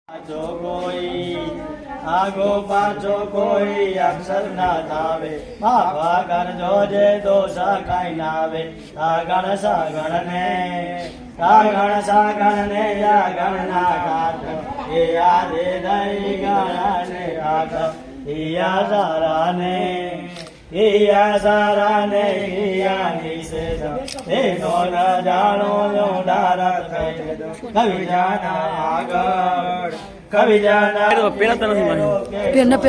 જો કોઈ આગો પાછો કોઈ અક્ષર ના થાવે બાપા ગણ જોજે દોષ કાઈ ના આવે સાગણ સાગણ ને યા ગણ ના કાઢ એ આદે દઈ ગણ ને આગ ઈયા સારા ને ઈયા નિસે એ નો ન જાણો નો ડારક કવિ જાના આગળ કવિ જાના પેલા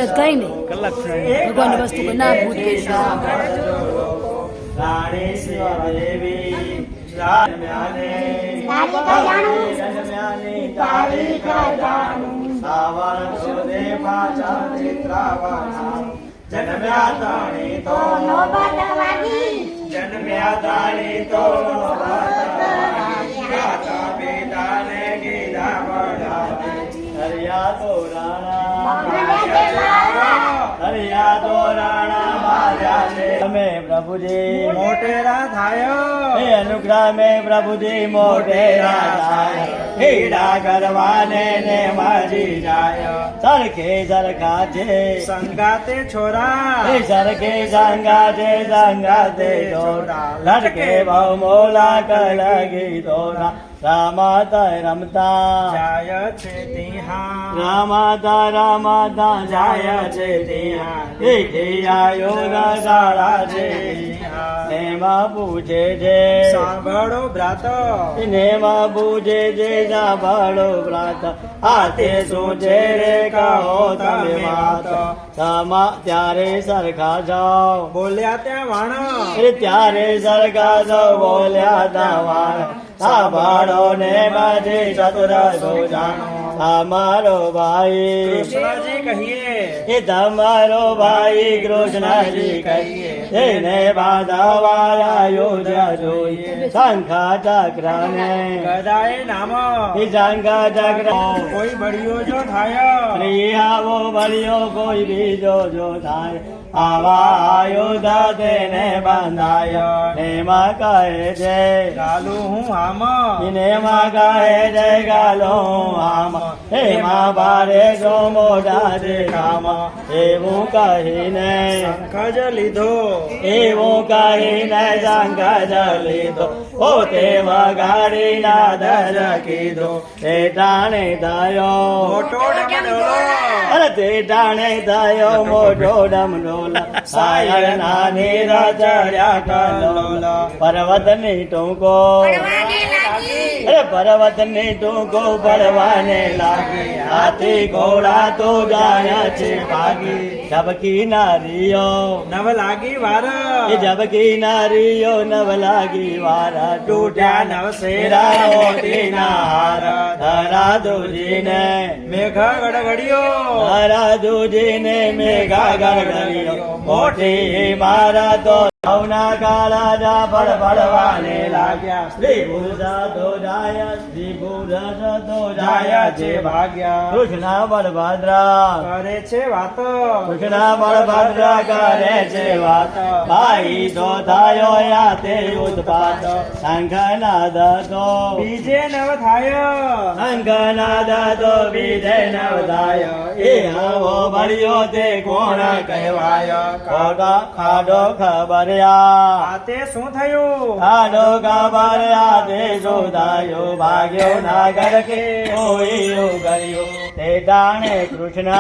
કઈ નહીં ભગવાન વસ્તુ કોઈ ના ભૂત કે રાણી શિવાદેવી તારી સાવર સુદે પાછા ચિત્રાવાના જન્મ્યા તાણી તો ગાતા બેટાને ગીધા વડાવે હરિયા તો રાણા માર્યા છે તમે પ્રભુજી મોટેરા થાયો હે અનુગ્રહ મેં પ્રભુજી મોટેરા થાય હીડા કરવાને ને માજી જાય સરખે સરખા છે સંગાતે છોરા હે સરખે સંગાતે છોરા લડકે બહુ મોલા કલગી દોરા રામાતા રમતા જાય છે તિહા રામાતા જાય છે તિહા યોગ શાળા છે નેમાં પૂછે છે સાંભળો બ્રાત નેમાં પૂછે છે સાંભળો બ્રાત આ તે શું છે રે કહો તમે વાત ત્યારે સરખા જાઓ બોલ્યા ત્યાં વાણ ત્યારે સરખા જાઓ બોલ્યા ત્યાં વાણ સાંભળો ને બાજે ચતુર તો જાણો અમારો ભાઈ કૃષ્ણજી કહીએ એ તમારો ભાઈ કૃષ્ણજી કહીએ એને બાધાવાયા યોધ્યા જોઈએ શંખા ચક્ર ને ગદાએ નામ એ શંખા ચક્ર કોઈ બળિયો જો થાય આવો બળિયો કોઈ બીજો જો થાય આવા આયુધ તેને બાંધાય એમાં કહે છે ગાલુ હું આમ એમાં કહે છે ગાલો આમ એમાં ભારે જો મોઢા છે કામ એવું કહીને શંખ લીધો એવું કહીને શંખ લીધો પોતે વગાડી નાદર કીધો તે ટાણે થયો મોટો અરે તે ટાણે થયો મોટો ડમડોલા સાયર નાની રચડ્યા કલોલા પર્વત ની ટૂંકો અરે પર્વત ની ટૂંકો પડવાને લાગી હાથી ઘોડા તો જાય છે ભાગી ઝબકી નારીઓ નવ લાગી વાર એ ઝબકી નારીઓ નવ લાગી વાર તૂટ્યા નવ શેરા હાર ધરા દુજીને મેઘા ગડગડિયો ધરા દુજીને મેઘા ગડગડિયો મોટી મારા તો ભાવના કાળા જા પડવાને લાગ્યા શ્રી પુરુષા તો જાય છે ભાગ્યા કૃષ્ણ બળભદ્રા કરે છે વાત કૃષ્ણ બળભદ્રા કરે છે વાત ભાઈ તો થયો યા તે ઉત્પાત શંખનાદ તો બીજે નવ થાય શંખનાદ તો બીજે નવ થાય એ હવો ભર્યો તે કોણ કહેવાય ખાડો ખબર તે શું થયું ખાડો ખબર તે શું થયું ભાગ્યો નાગર કે કોઈ કર્યો તે ટાણે કૃષ્ણ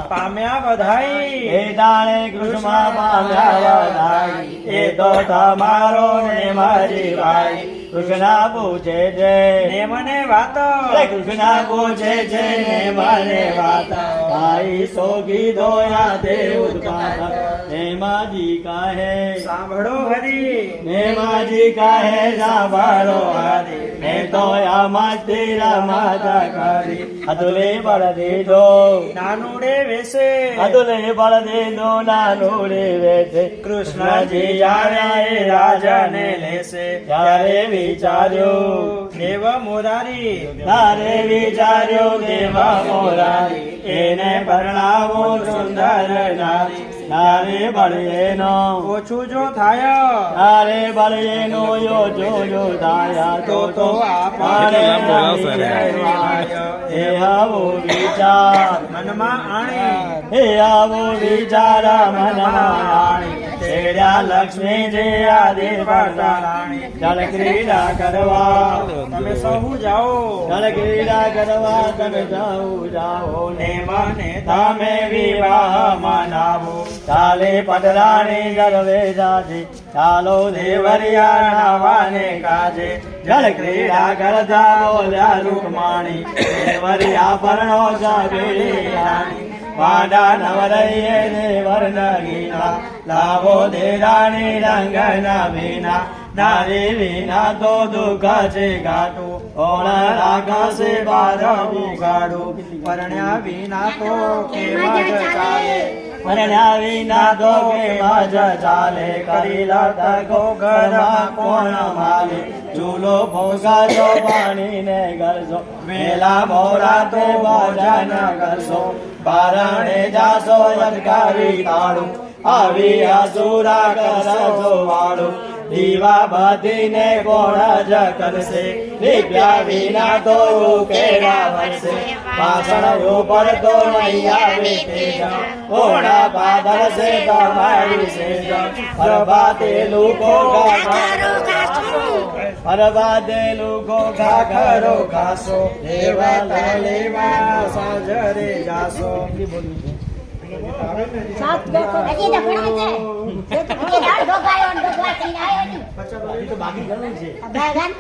પામ્યા વધાઈ તે ટાણે કૃષ્ણ પામ્યા વધાઈ એ તો તમારો ને મારી ભાઈ કૃષ્ણ પૂછે છે ને મને વાત કૃષ્ણ પૂછે છે ને મને વાત ભાઈ સોગી દોયા તે ઉત્પાત નેમાજી કહે સાંભળો હરી નેમાજી કહે સાંભળો હરી ને તો આમાં તેરા માતા કરી અતુલે બળ દીધો નાનુડે વેસે અતુલે બળ દીધો નાનુડે વેસે કૃષ્ણજી જ્યારે રાજાને લેશે ત્યારે વિચાર્યો દેવ મોરારી તારે વિચાર્યો દેવ મોરારી એને પરણાવો સુંદર નારી તારે બળીએનો ઓછું જો થાય તારે બળીએનો જો થાય તો આપણે હે આવો વિચાર મનમાં આણે હે આવો વિચાર મનમાં આણી તેડ્યા લક્ષ્મી જે આદિ રાણી જળ ક્રીડા કરવા તમે સહુ જાઓ જળ ક્રીડા કરવા તમે જાઓ ને મને તમે વિવાહ મનાવો ચાલે પટરાણી ગરવે જાજે ચાલો દેવરિયા નાવાને કાજે જળ ક્રીડા કરતા બોલ્યા રૂકમાણી દેવરિયા પરણો જાગે રાણી વાડા નવરૈયે દેવર નગીના લાવો દેરાણી રંગના વિના નારી વિના તો દુઃખ છે ગાટું ઓણ આકાશે બાર ગાડું પરણ્યા વિના તો કેમ જ ચાલે પરણ્યા વિના તો કેમ જ ચાલે કરી લતા ઘરમાં કોણ માલે ચૂલો ભોગાજો પાણી ને ગરજો વેલા મોરા તો ભજન કરશો બારણે જાશો અટકાવી તાળું આવી અસુરા કરજો વાળું દીવા બધીને કોણ જ કરશે દીપ્યા વિના તો કેવા વરસે પાછળ ઉપર તો નહીં આવે તેજા ઓણા પાદર સે તમારી સેજા પરબાતે લોકો પરબાતે લોકો ઘાઘરો ખાશો દેવતા લેવા સાજરે જાશો સાત બેઠો હજી તો ભણાય છે હજી દાળ ડોગાયો ને ડોગવા થઈને આવ્યો નહીં તો બાકી ગણું છે ભગવાન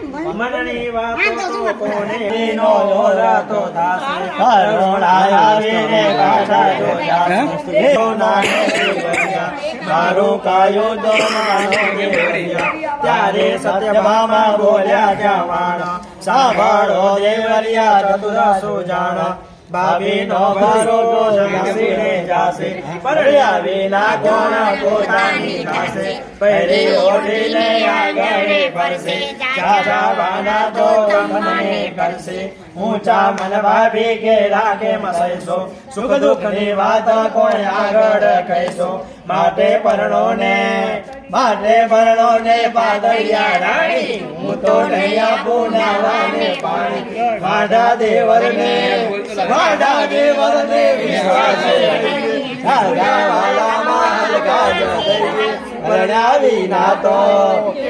મનની વાતો આમ તો શું કોને નો લોરા તો દાસે કરુણા આવીને ગાઢા જો જાશે હે નાને દેવરિયા મારું કાયો તો માનો દેવરિયા ત્યારે સત્યભામા બોલ્યા જવાણા સાંભળો દેવરિયા ચતુરાસો જાણા બાબી નો ઘરો તો જગસીને જાશે પરણ્યા વિના કોણ પોતાની થાશે પહેરી ઓઢીને આગળ ફરશે ચાચા બાના તો તમને કરશે ઊંચા મન ભાભી કે રાખે મસૈસો સુખ દુઃખ ની વાત કોણ આગળ કહેશો માટે પરણો ને પાદળિયા રાણી હું તો નહીં આપું નાવાને પાણી વાડા દેવર ને વિશ્વાસે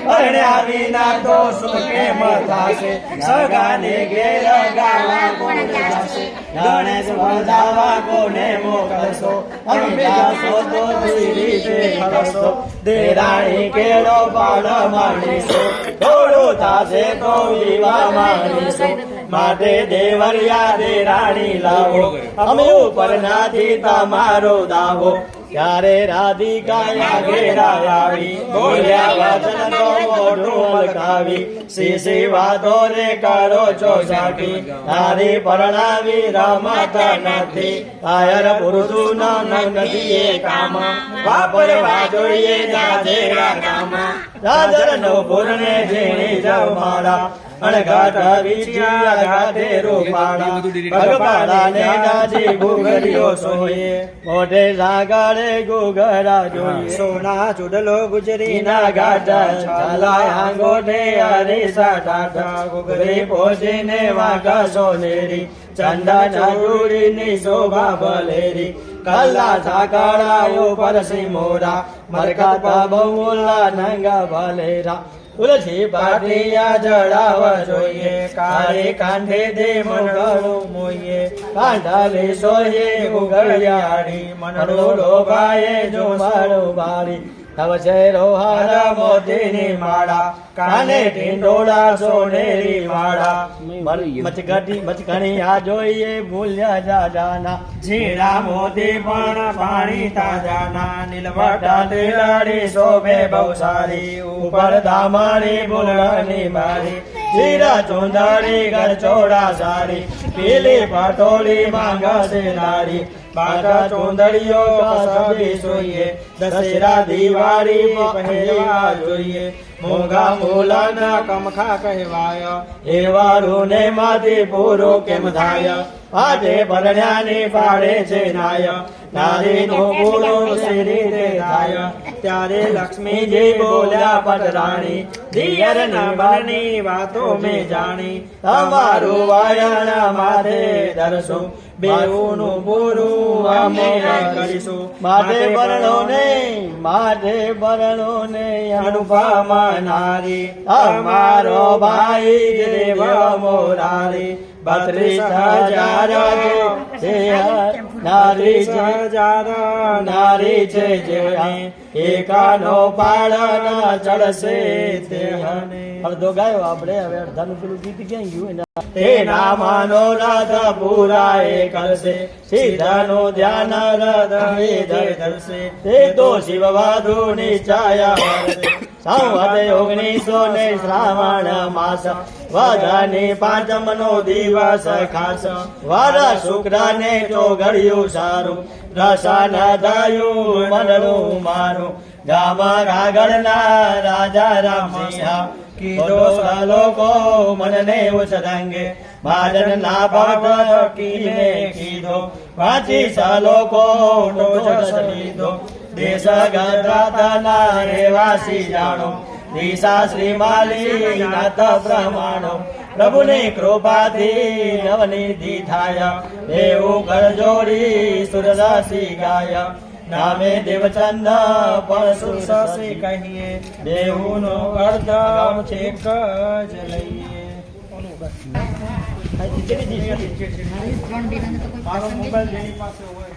પરણ્યા વિના તો શું કેમ થાશે સગાને ઘેર ગાવા કોણ જાશે ગણેશ વધાવા કોને મોકલશો અમે જાશો તો રીતે ખરશો દેરાણી કેળો બાળ માણીશો થોડું થાશે તો વિવાહ માણીશો માટે દેવરિયા દેરાણી લાવો અમે ઉપર નાથી તમારો દાવો ત્યારે રાધિકા ઘેરા આવી બોલ્યા વચન તો મોઢું મલકાવી શીશી વાતો રે કરો છો સાકી તારી પરણાવી રમત નથી કાયર પુરુષું નથી એ કામ વાપરવા જોઈએ જાજેરા કામ જાજર નો પૂરને ઝીણી જાવ મારા અણઘાટ વિચિયા ઘાટે રૂપાળા ભગવાડા ને નાજી ગુગરિયો સોયે મોઢે સાગરે ગુગરા જોઈએ સોના ચુડલો ગુજરી ના ગાટા ચાલાય આંગોઠે હરીસા ટાટા ગુગરી પોજીને વાગા સોનેરી ચંડા ચારુડી ની શોભા ભલેરી કલ્લા સાકળા ઉપર સી મોરા મરકાતા બહુલા નંગા ભલેરા તુલસી પાટિયા જડાવા જોઈએ કાળી કાંઠે દે મંડળું મોઈએ કાંઠા લે સોયે ગુગળિયાળી મંડળો લોભાએ જો મારું બાળી તવ છે રોહાર મોતીની માળા કાને ટીંડોળા સોનેરી માળા મચકણી આ જોઈએ ભૂલ્યા જાજાના ઝીણા મોતી પણ પાણી તાજાના નીલવટા ટીલાડી શોભે બહુ સારી ઉપર દામાણી બુલવાની બારી જીરા ચુંદડી ગરચોડા સારી પીલી પટોળી માંગશે નારી બાટા ચુંદડીઓ કસબી જોઈએ દશેરા દિવાળી પહેરવા જોઈએ મોંઘા મૂલના કમખા કહેવાય એવા રૂને માંથી પૂરું કેમ થાય આજે પરણ્યાની પાડે છે નાય નારીનું પૂરું સી રીતે થાય ત્યારે લક્ષ્મીજી બોલ્યા પટરાણી દિયરના બનની વાતો મેં જાણી તમારું વાયણ માથે ધરશું બેઉનું પૂરું અમે કરીશું માથે બરણો ને માથે બરણો ને અનુપમા નારી અમારો ભાઈ દેવ મોરારી 32,000 છે નારી છે નારી છે જેને એકાનો પાળન ચડશે તે અડધો ગાયો આપણે હવે અડધાનું પેલું ગીત ક્યાં ગયું તેના માનો રથ પૂરા એ કરશે સીધાનું ધ્યાન હૃદય ધરશે તે તો શિવ વાધુની છાયા વરસે સંવત 1900 ને શ્રાવણ માસ વધાની પાંચમનો દિવસ ખાસ વાર શુક્ર ને ચોઘડિયું સારું રસન થયું મનનું મારું ગામ કાગળના રાજા રામસિંહ કીધો લોકો મનને ઉસરંગે મહાજન ના ભક્ત કીને કીધો 25 લોકો લીધો દેશ ગંધાના રહેવાસી જાણો દિશા શ્રી માલી નાથ પ્રમાણો પ્રભુની કૃપાથી નવનિધિ થાય એવું કર જોડી સુરદાસી ગાય નામે દેવચંદ પણ સુરસી કહીએ દેવુનો અર્થ છે એક જ લઈએ મારો મોબાઈલ જેની પાસે હોય